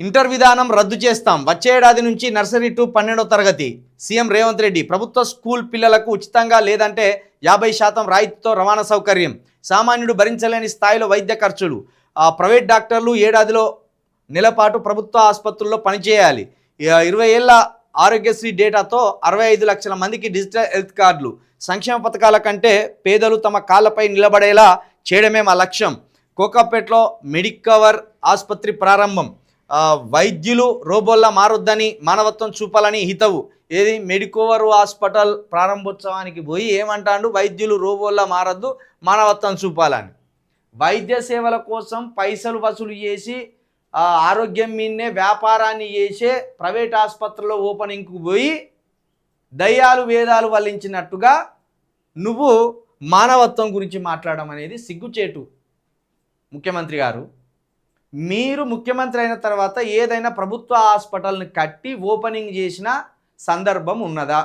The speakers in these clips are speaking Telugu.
ఇంటర్ విధానం రద్దు చేస్తాం. వచ్చే ఏడాది నుంచి నర్సరీ టు 12వ తరగతి. సీఎం రేవంత్ రెడ్డి. ప్రభుత్వ స్కూల్ పిల్లలకు ఉచితంగా లేదంటే 50% రాయితీతో రవాణా సౌకర్యం. సామాన్యుడు భరించలేని స్థాయిలో వైద్య ఖర్చులు. ప్రైవేట్ డాక్టర్లు ఏడాదిలో నెలపాటు ప్రభుత్వ ఆసుపత్రుల్లో పనిచేయాలి. 20 ఏళ్ల ఆరోగ్యశ్రీ డేటాతో 65 లక్షల మందికి డిజిటల్ హెల్త్ కార్డులు. సంక్షేమ పథకాల కంటే పేదలు తమ కాళ్లపై నిలబడేలా చేయడమే మా లక్ష్యం. కోకాపేటలో మెడికవర్ ఆసుపత్రి ప్రారంభం. వైద్యులు రోబోల్లా మారొద్దని మానవత్వం చూపాలని హితవు. ఏది మెడికవర్ హాస్పిటల్ ప్రారంభోత్సవానికి పోయి ఏమంటాడు, వైద్యులు రోబోల్లా మారొద్దు, మానవత్వం చూపాలని. వైద్య సేవల కోసం పైసలు వసూలు చేసి ఆరోగ్యం మీదనే వ్యాపారాన్ని చేసే ప్రైవేట్ ఆసుపత్రిలో ఓపెనింగ్కు పోయి దయ్యాలు వేదాలు వల్లించినట్టుగా నువ్వు మానవత్వం గురించి మాట్లాడడం అనేది సిగ్గుచేటు. ముఖ్యమంత్రి గారు, మీరు ముఖ్యమంత్రి అయిన తర్వాత ఏదైనా ప్రభుత్వ హాస్పిటల్ని కట్టి ఓపెనింగ్ చేసిన సందర్భం ఉన్నదా?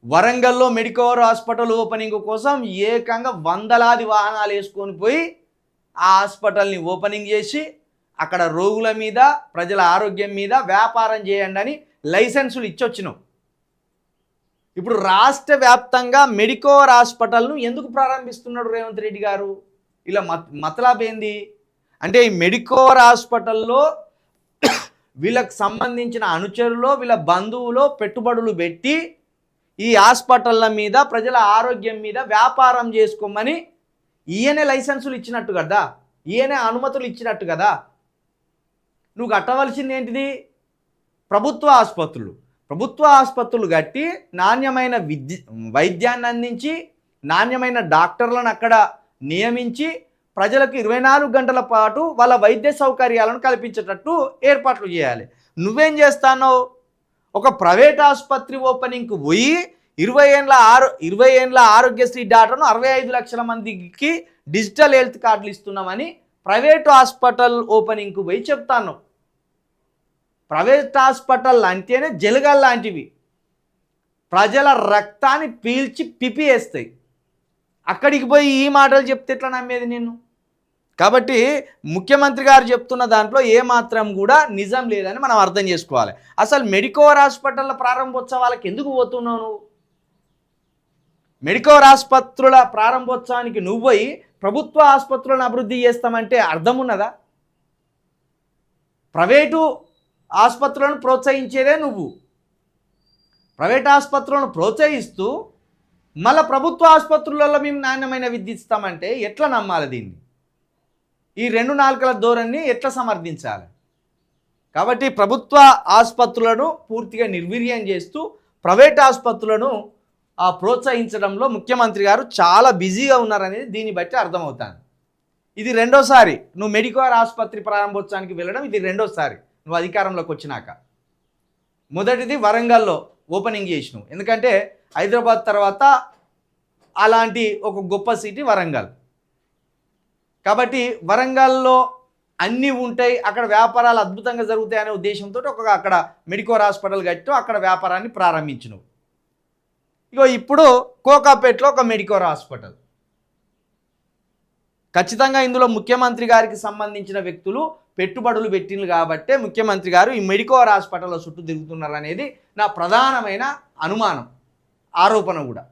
వరంగల్లో మెడికవర్ హాస్పిటల్ ఓపెనింగ్ కోసం ఏకంగా వందలాది వాహనాలు వేసుకొని పోయి ఆ హాస్పిటల్ని ఓపెనింగ్ చేసి అక్కడ రోగుల మీద ప్రజల ఆరోగ్యం మీద వ్యాపారం చేయండి అని లైసెన్సులు ఇచ్చొచ్చినావు. ఇప్పుడు రాష్ట్ర వ్యాప్తంగా మెడికవర్ హాస్పిటల్ను ఎందుకు ప్రారంభిస్తున్నాడు రేవంత్ రెడ్డి గారు? ఇలా మతలాబ్ ఏంది అంటే, ఈ మెడికవర్ హాస్పిటల్లో వీళ్ళకి సంబంధించిన అనుచరులు వీళ్ళ బంధువులు పెట్టుబడులు పెట్టి ఈ హాస్పిటళ్ళ మీద ప్రజల ఆరోగ్యం మీద వ్యాపారం చేసుకోమని ఈయనే లైసెన్సులు ఇచ్చినట్టు కదా, ఈయనే అనుమతులు ఇచ్చినట్టు కదా. నువ్వు కట్టవలసింది ఏంటిది? ప్రభుత్వ ఆసుపత్రులు కట్టి నాణ్యమైన వైద్యాన్ని అందించి నాణ్యమైన డాక్టర్లను అక్కడ నియమించి ప్రజలకు 24 గంటల పాటు వాళ్ళ వైద్య సౌకర్యాలను కల్పించేటట్టు ఏర్పాట్లు చేయాలి. నువ్వేం చేస్తానో, ఒక ప్రైవేట్ ఆసుపత్రి ఓపెనింగ్కు పోయి 20 ఏళ్ళ ఆరోగ్యశ్రీ డాటాను 65 లక్షల మందికి డిజిటల్ హెల్త్ కార్డులు ఇస్తున్నామని ప్రైవేట్ హాస్పిటల్ ఓపెనింగ్కు పోయి చెప్తాను. ప్రైవేట్ హాస్పిటల్ అంటేనే జలగల్ లాంటివి, ప్రజల రక్తాన్ని పీల్చి పిపివేస్తాయి. అక్కడికి పోయి ఈ మాటలు చెప్తే ఎట్లా నమ్మేది నేను? కాబట్టి ముఖ్యమంత్రి గారు చెప్తున్న దాంట్లో ఏమాత్రం కూడా నిజం లేదని మనం అర్థం చేసుకోవాలి. అసలు మెడికవర్ హాస్పిటల్ల ప్రారంభోత్సవాలకు ఎందుకు పోతున్నావు నువ్వు? మెడికవర్ ఆసుపత్రుల ప్రారంభోత్సవానికి నువ్వు పోయి ప్రభుత్వ ఆసుపత్రులను అభివృద్ధి చేస్తామంటే అర్థం ఉన్నదా? ప్రైవేటు ఆసుపత్రులను ప్రోత్సహించేదే నువ్వు. ప్రైవేట్ ఆసుపత్రులను ప్రోత్సహిస్తూ మళ్ళీ ప్రభుత్వ ఆసుపత్రులలో మేము నాణ్యమైన విద్య ఇస్తామంటే ఎట్లా నమ్మాలి? దీన్ని ఈ 2 నాలుకల ధోరణిని ఎట్లా సమర్థించాలి? కాబట్టి ప్రభుత్వ ఆసుపత్రులను పూర్తిగా నిర్వీర్యం చేస్తూ ప్రైవేట్ ఆసుపత్రులను ప్రోత్సహించడంలో ముఖ్యమంత్రి గారు చాలా బిజీగా ఉన్నారనేది దీన్ని బట్టి అర్థమవుతాను. ఇది రెండోసారి నువ్వు మెడికవర్ ఆసుపత్రి ప్రారంభోత్సవానికి వెళ్ళడం, ఇది రెండోసారి నువ్వు అధికారంలోకి వచ్చినాక. మొదటిది వరంగల్లో ఓపెనింగ్ చేసినావు, ఎందుకంటే హైదరాబాద్ తర్వాత అలాంటి ఒక గొప్ప సిటీ వరంగల్. కాబట్టి వరంగల్లో అన్నీ ఉంటాయి, అక్కడ వ్యాపారాలు అద్భుతంగా జరుగుతాయనే ఉద్దేశంతో అక్కడ మెడికవర్ హాస్పిటల్ కట్టి అక్కడ వ్యాపారాన్ని ప్రారంభించినవు. ఇప్పుడు కోకాపేటలో ఒక మెడికవర్ హాస్పిటల్. ఖచ్చితంగా ఇందులో ముఖ్యమంత్రి గారికి సంబంధించిన వ్యక్తులు పెట్టుబడులు పెట్టిండ్రు కాబట్టే ముఖ్యమంత్రి గారు ఈ మెడికవర్ హాస్పిటల్లో చుట్టూ తిరుగుతున్నారు అనేది నా ప్రధానమైన అనుమానం, ఆరోపణ కూడా.